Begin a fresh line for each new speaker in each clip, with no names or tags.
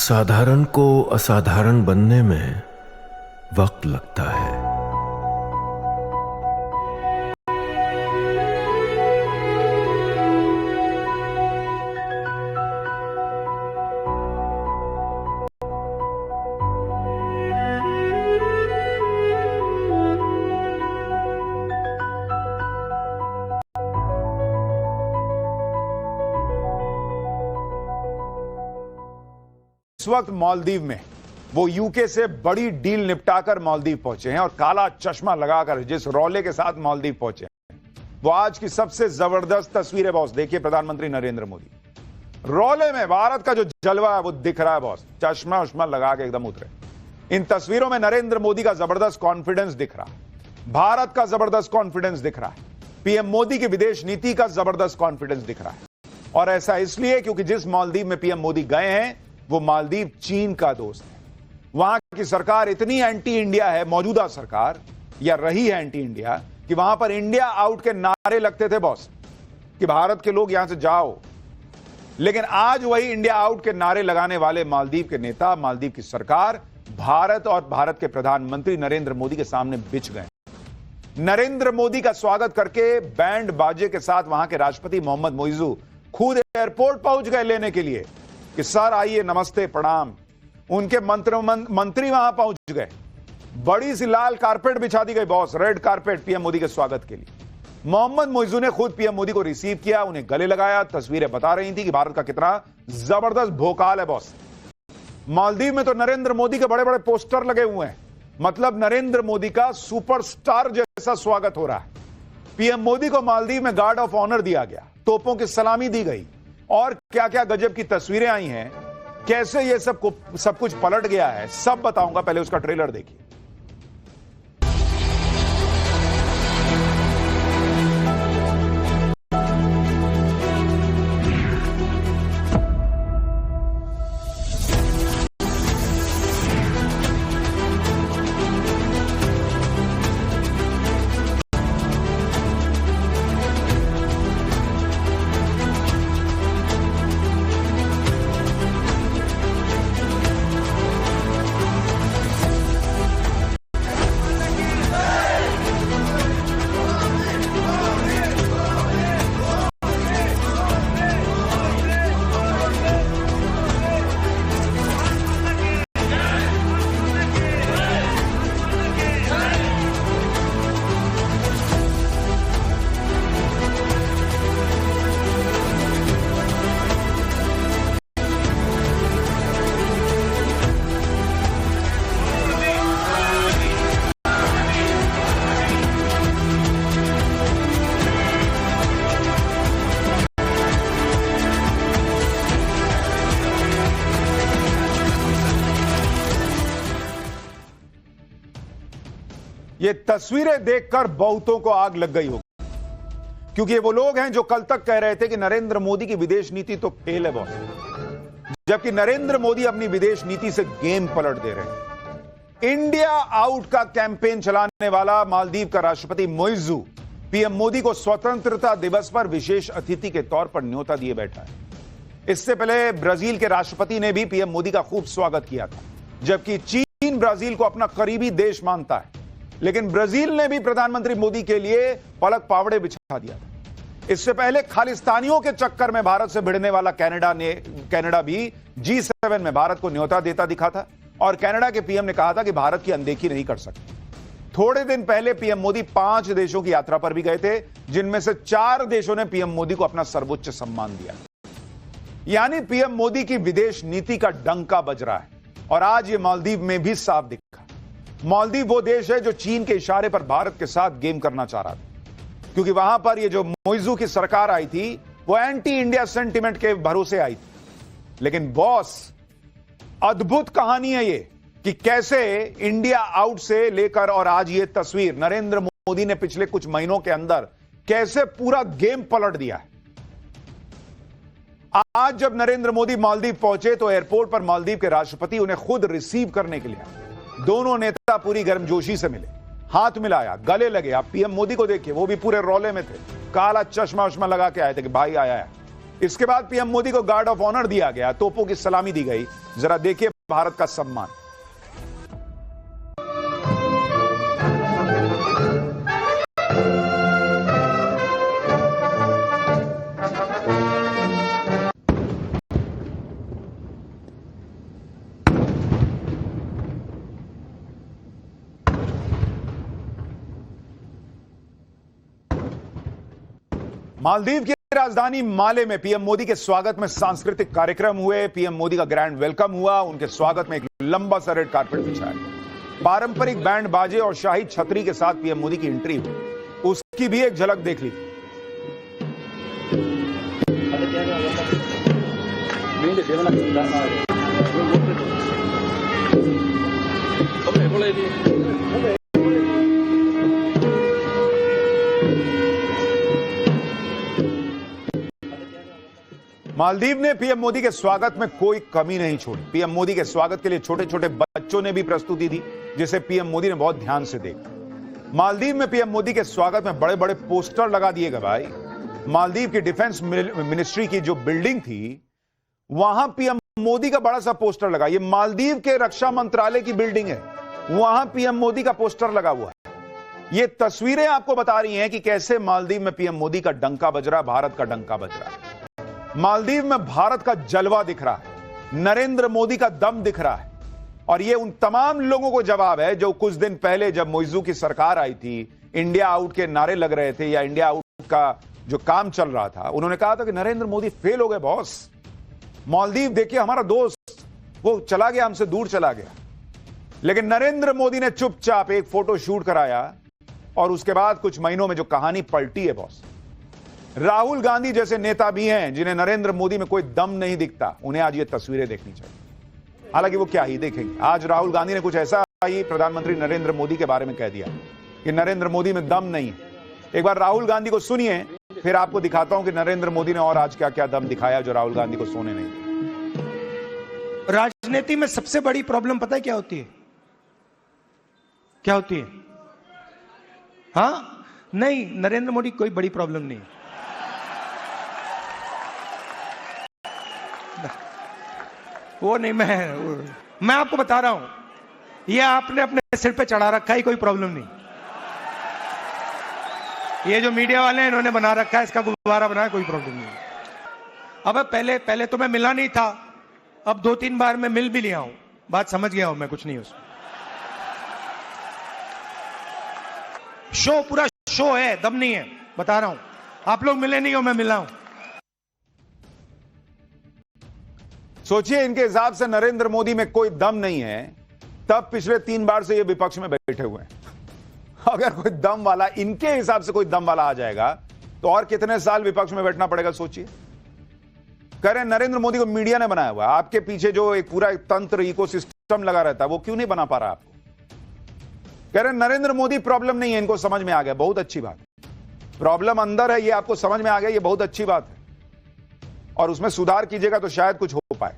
साधारण को असाधारण बनने में वक्त लगता है।
इस वक्त मालदीव में वो यूके से बड़ी डील निपटाकर मालदीव पहुंचे हैं और काला चश्मा लगाकर जिस रौले के साथ मालदीव पहुंचे हैं वो आज की सबसे जबरदस्त तस्वीर है बॉस। देखिए प्रधानमंत्री नरेंद्र मोदी रौले में भारत का जो जलवा है वो दिख रहा है बॉस। चश्मा उश्मा लगा के एकदम उतरे। इन तस्वीरों में नरेंद्र मोदी का जबरदस्त कॉन्फिडेंस दिख रहा है, भारत का जबरदस्त कॉन्फिडेंस दिख रहा है, पीएम मोदी की विदेश नीति का जबरदस्त कॉन्फिडेंस दिख रहा है। और ऐसा इसलिए क्योंकि जिस मालदीव में पीएम मोदी गए हैं वो मालदीव चीन का दोस्त है। वहां की सरकार इतनी एंटी इंडिया है, मौजूदा सरकार या रही है एंटी इंडिया, कि वहां पर इंडिया आउट के नारे लगते थे बॉस कि भारत के लोग यहां से जाओ। लेकिन आज वही इंडिया आउट के नारे लगाने वाले मालदीव के नेता, मालदीव की सरकार, भारत और भारत के प्रधानमंत्री नरेंद्र मोदी के सामने बिछ गए। नरेंद्र मोदी का स्वागत करके बैंड बाजे के साथ वहां के राष्ट्रपति मोहम्मद मोइजू खुद एयरपोर्ट पहुंच गए लेने के लिए कि सर आइए, नमस्ते, प्रणाम। उनके मंत्री वहां पहुंच गए। बड़ी सी लाल कारपेट बिछा दी गई boss, red carpet PM Modi के स्वागत के लिए। मोहम्मद मोइजू ने खुद पीएम मोदी को रिसीव किया, उन्हें गले लगाया। तस्वीरें बता रही थी कि भारत का कितना जबरदस्त भोकाल है बॉस। मालदीव में तो नरेंद्र मोदी के बड़े बड़े पोस्टर लगे हुए हैं, मतलब नरेंद्र मोदी का सुपरस्टार जैसा स्वागत हो रहा है। पीएम मोदी को मालदीव में गार्ड ऑफ ऑनर दिया गया, तोपों की सलामी दी गई और क्या क्या गजब की तस्वीरें आई हैं। कैसे ये सब कुछ पलट गया है सब बताऊंगा, पहले उसका ट्रेलर देखिए। ये तस्वीरें देखकर बहुतों को आग लग गई होगी, क्योंकि ये वो लोग हैं जो कल तक कह रहे थे कि नरेंद्र मोदी की विदेश नीति तो फेल है बॉस, जबकि नरेंद्र मोदी अपनी विदेश नीति से गेम पलट दे रहे हैं। इंडिया आउट का कैंपेन चलाने वाला मालदीव का राष्ट्रपति मोइजू पीएम मोदी को स्वतंत्रता दिवस पर विशेष अतिथि के तौर पर न्योता दिए बैठा है। इससे पहले ब्राजील के राष्ट्रपति ने भी पीएम मोदी का खूब स्वागत किया था, जबकि चीन ब्राजील को अपना करीबी देश मानता है, लेकिन ब्राजील ने भी प्रधानमंत्री मोदी के लिए पलक पावड़े बिछा दिया था। इससे पहले खालिस्तानियों के चक्कर में भारत से भिड़ने वाला कनाडा भी G7 में भारत को न्योता देता दिखा था और कनाडा के पीएम ने कहा था कि भारत की अनदेखी नहीं कर सकते। थोड़े दिन पहले पीएम मोदी 5 देशों की यात्रा पर भी गए थे, जिनमें से 4 देशों ने पीएम मोदी को अपना सर्वोच्च सम्मान दिया। यानी पीएम मोदी की विदेश नीति का डंका बज रहा है और आज ये मालदीव में भी साफ दिखा। मालदीव वो देश है जो चीन के इशारे पर भारत के साथ गेम करना चाह रहा था, क्योंकि वहां पर ये जो मोइजू की सरकार आई थी वो एंटी इंडिया सेंटिमेंट के भरोसे आई थी। लेकिन बॉस, अद्भुत कहानी है ये कि कैसे इंडिया आउट से लेकर और आज ये तस्वीर नरेंद्र मोदी ने पिछले कुछ महीनों के अंदर कैसे पूरा गेम पलट दिया है। आज जब नरेंद्र मोदी मालदीव पहुंचे तो एयरपोर्ट पर मालदीव के राष्ट्रपति उन्हें खुद रिसीव करने के लिए आए। दोनों नेता पूरी गर्मजोशी से मिले, हाथ मिलाया, गले लगे। आप पीएम मोदी को देखिए, वो भी पूरे रौले में थे, काला चश्मा उश्मा लगा के आए थे कि भाई आया है। इसके बाद पीएम मोदी को गार्ड ऑफ ऑनर दिया गया, तोपों की सलामी दी गई। जरा देखिए भारत का सम्मान। मालदीव की राजधानी माले में पीएम मोदी के स्वागत में सांस्कृतिक कार्यक्रम हुए। पीएम मोदी का ग्रैंड वेलकम हुआ। उनके स्वागत में एक लंबा सा रेड कारपेट बिछाया गया। पारंपरिक बैंड बाजे और शाही छतरी के साथ पीएम मोदी की एंट्री हुई। उसकी भी एक झलक देख ली। मालदीव ने पीएम मोदी के स्वागत में कोई कमी नहीं छोड़ी। पीएम मोदी के स्वागत के लिए छोटे छोटे बच्चों ने भी प्रस्तुति दी, जिसे पीएम मोदी ने बहुत ध्यान से देखा। मालदीव में पीएम मोदी के स्वागत में बड़े बड़े पोस्टर लगा दिए गए। भाई, मालदीव की डिफेंस मिनिस्ट्री की जो बिल्डिंग थी, वहां पीएम मोदी का बड़ा सा पोस्टर लगा। ये मालदीव के रक्षा मंत्रालय की बिल्डिंग है, वहां पीएम मोदी का पोस्टर लगा हुआ है। ये तस्वीरें आपको बता रही हैं कि कैसे मालदीव में पीएम मोदी का डंका बज रहा है, भारत का डंका बज रहा है। मालदीव में भारत का जलवा दिख रहा है, नरेंद्र मोदी का दम दिख रहा है। और ये उन तमाम लोगों को जवाब है जो कुछ दिन पहले जब मोइजू की सरकार आई थी, इंडिया आउट के नारे लग रहे थे या इंडिया आउट का जो काम चल रहा था, उन्होंने कहा था कि नरेंद्र मोदी फेल हो गए बॉस। मालदीव देखिए हमारा दोस्त, वो चला गया, हमसे दूर चला गया। लेकिन नरेंद्र मोदी ने चुपचाप एक फोटो शूट कराया और उसके बाद कुछ महीनों में जो कहानी पलटी है बॉस। राहुल गांधी जैसे नेता भी हैं जिन्हें नरेंद्र मोदी में कोई दम नहीं दिखता, उन्हें आज ये तस्वीरें देखनी चाहिए। हालांकि वो क्या ही देखेंगे। आज राहुल गांधी ने कुछ ऐसा ही प्रधानमंत्री नरेंद्र मोदी के बारे में कह दिया कि नरेंद्र मोदी में दम नहीं है। एक बार राहुल गांधी को सुनिए, फिर आपको दिखाता हूं कि नरेंद्र मोदी ने और आज क्या क्या दम दिखाया जो राहुल गांधी को सोने नहीं दिया।
राजनीति में सबसे बड़ी प्रॉब्लम पता है क्या होती है? क्या होती है? हाँ, नहीं, नरेंद्र मोदी कोई बड़ी प्रॉब्लम नहीं। वो नहीं, मैं आपको बता रहा हूं, ये आपने अपने सिर पे चढ़ा रखा है, कोई प्रॉब्लम नहीं। ये जो मीडिया वाले हैं इन्होंने बना रखा है, इसका गुब्बारा बनाया, कोई प्रॉब्लम नहीं। अब पहले तो मैं मिला नहीं था, अब 2-3 बार मैं मिल भी लिया हूं, बात समझ गया हूं मैं, कुछ नहीं उसमें। शो, पूरा शो है, दम नहीं है, बता रहा हूं। आप लोग मिले नहीं हो, मैं मिला हूं।
सोचिए, इनके हिसाब से नरेंद्र मोदी में कोई दम नहीं है, तब पिछले 3 बार से ये विपक्ष में बैठे हुए हैं। अगर कोई दम वाला, इनके हिसाब से कोई दम वाला आ जाएगा तो और कितने साल विपक्ष में बैठना पड़ेगा सोचिए। कह रहे हैं नरेंद्र मोदी को मीडिया ने बनाया हुआ है, आपके पीछे जो एक पूरा तंत्र इकोसिस्टम लगा रहता है वो क्यों नहीं बना पा रहा आपको। कह रहे हैं नरेंद्र मोदी प्रॉब्लम नहीं है, इनको समझ में आ गया, बहुत अच्छी बात। प्रॉब्लम अंदर है, ये आपको समझ में आ गया, ये बहुत अच्छी बात है और उसमें सुधार कीजिएगा तो शायद कुछ हो पाए।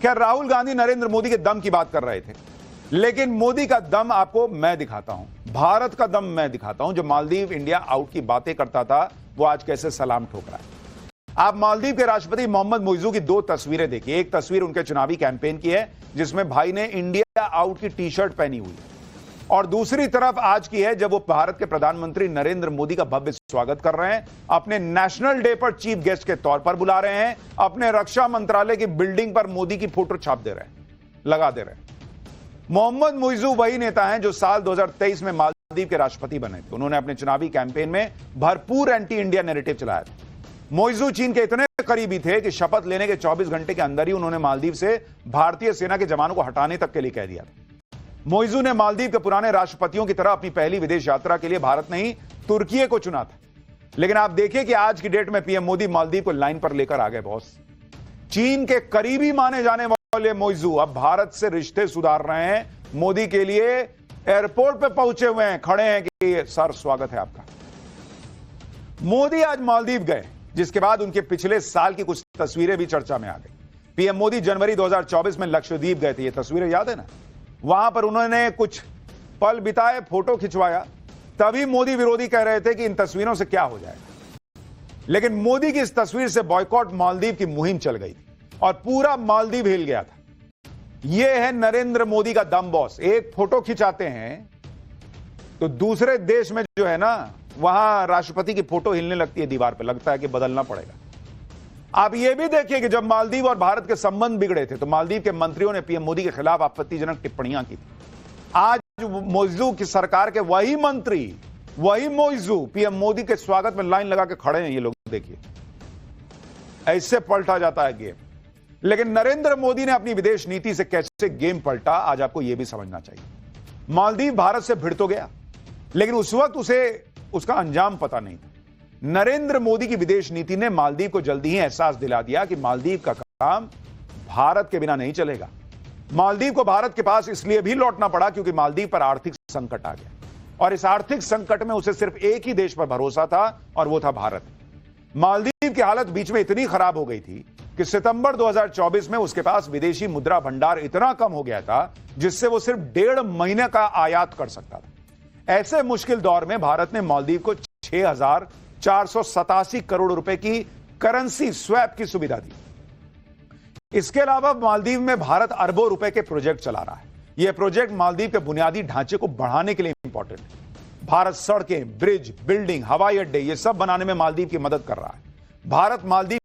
क्या राहुल गांधी नरेंद्र मोदी के दम की बात कर रहे थे, लेकिन मोदी का दम आपको मैं दिखाता हूं, भारत का दम मैं दिखाता हूं। जो मालदीव इंडिया आउट की बातें करता था वो आज कैसे सलाम ठोक रहा है। आप मालदीव के राष्ट्रपति मोहम्मद मोइजू की 2 तस्वीरें देखिए। एक तस्वीर उनके चुनावी कैंपेन की है जिसमें भाई ने इंडिया आउट की टी-शर्ट पहनी हुई है, और दूसरी तरफ आज की है जब वो भारत के प्रधानमंत्री नरेंद्र मोदी का भव्य स्वागत कर रहे हैं, अपने नेशनल डे पर चीफ गेस्ट के तौर पर बुला रहे हैं, अपने रक्षा मंत्रालय की बिल्डिंग पर मोदी की फोटो छाप दे रहे हैं, लगा दे रहे हैं। मोहम्मद मोइजू वही नेता हैं जो साल 2023 में मालदीव के राष्ट्रपति बने थे। उन्होंने अपने चुनावी कैंपेन में भरपूर एंटी इंडिया नैरेटिव चलाया था। मोइजू चीन के इतने करीबी थे कि शपथ लेने के 24 घंटे के अंदर ही उन्होंने मालदीव से भारतीय सेना के जवानों को हटाने तक के लिए कह दिया था। मोइजू ने मालदीव के पुराने राष्ट्रपतियों की तरह अपनी पहली विदेश यात्रा के लिए भारत नहीं तुर्की को चुना था। लेकिन आप देखिए कि आज की डेट में पीएम मोदी मालदीव को लाइन पर लेकर आ गए बॉस। चीन के करीबी माने जाने वाले मोइजू अब भारत से रिश्ते सुधार रहे हैं। मोदी के लिए एयरपोर्ट पे पहुंचे हुए हैं, खड़े हैं कि सर स्वागत है आपका। मोदी आज मालदीव गए, जिसके बाद उनके पिछले साल की कुछ तस्वीरें भी चर्चा में आ गई। पीएम मोदी जनवरी 2024 में लक्षद्वीप गए थे, ये तस्वीरें याद है ना। वहां पर उन्होंने कुछ पल बिताए, फोटो खिंचवाया, तभी मोदी विरोधी कह रहे थे कि इन तस्वीरों से क्या हो जाएगा। लेकिन मोदी की इस तस्वीर से बॉयकॉट मालदीव की मुहिम चल गई थी और पूरा मालदीव हिल गया था। यह है नरेंद्र मोदी का दम बॉस। एक फोटो खिंचाते हैं तो दूसरे देश में जो है ना, वहां राष्ट्रपति की फोटो हिलने लगती है दीवार पे, लगता है कि बदलना पड़ेगा। आप ये भी देखिए कि जब मालदीव और भारत के संबंध बिगड़े थे तो मालदीव के मंत्रियों ने पीएम मोदी के खिलाफ आपत्तिजनक टिप्पणियां की थी। आज मोइजू की सरकार के वही मंत्री, वही मोइजू पीएम मोदी के स्वागत में लाइन लगा के खड़े हैं। ये लोग देखिए, ऐसे पलटा जाता है गेम। लेकिन नरेंद्र मोदी ने अपनी विदेश नीति से कैसे गेम पलटा, आज आपको यह भी समझना चाहिए। मालदीव भारत से भिड़ तो गया, लेकिन उस वक्त उसे उसका अंजाम पता नहीं था। नरेंद्र मोदी की विदेश नीति ने मालदीव को जल्दी ही एहसास दिला दिया कि मालदीव का काम भारत के बिना नहीं चलेगा। मालदीव को भारत के पास इसलिए भी लौटना पड़ा क्योंकि मालदीव पर आर्थिक संकट आ गया और इस आर्थिक संकट में उसे सिर्फ एक ही देश पर भरोसा था और वो था भारत। मालदीव की हालत बीच में इतनी खराब हो गई थी कि सितंबर 2024 में उसके पास विदेशी मुद्रा भंडार इतना कम हो गया था जिससे वो सिर्फ 1.5 महीने का आयात कर सकता था। ऐसे मुश्किल दौर में भारत ने मालदीव को 6,487 करोड़ रुपए की करेंसी स्वैप की सुविधा दी। इसके अलावा मालदीव में भारत अरबों रुपए के प्रोजेक्ट चला रहा है। यह प्रोजेक्ट मालदीव के बुनियादी ढांचे को बढ़ाने के लिए इंपॉर्टेंट है। भारत सड़कें, ब्रिज, बिल्डिंग, हवाई अड्डे ये सब बनाने में मालदीव की मदद कर रहा है। भारत मालदीव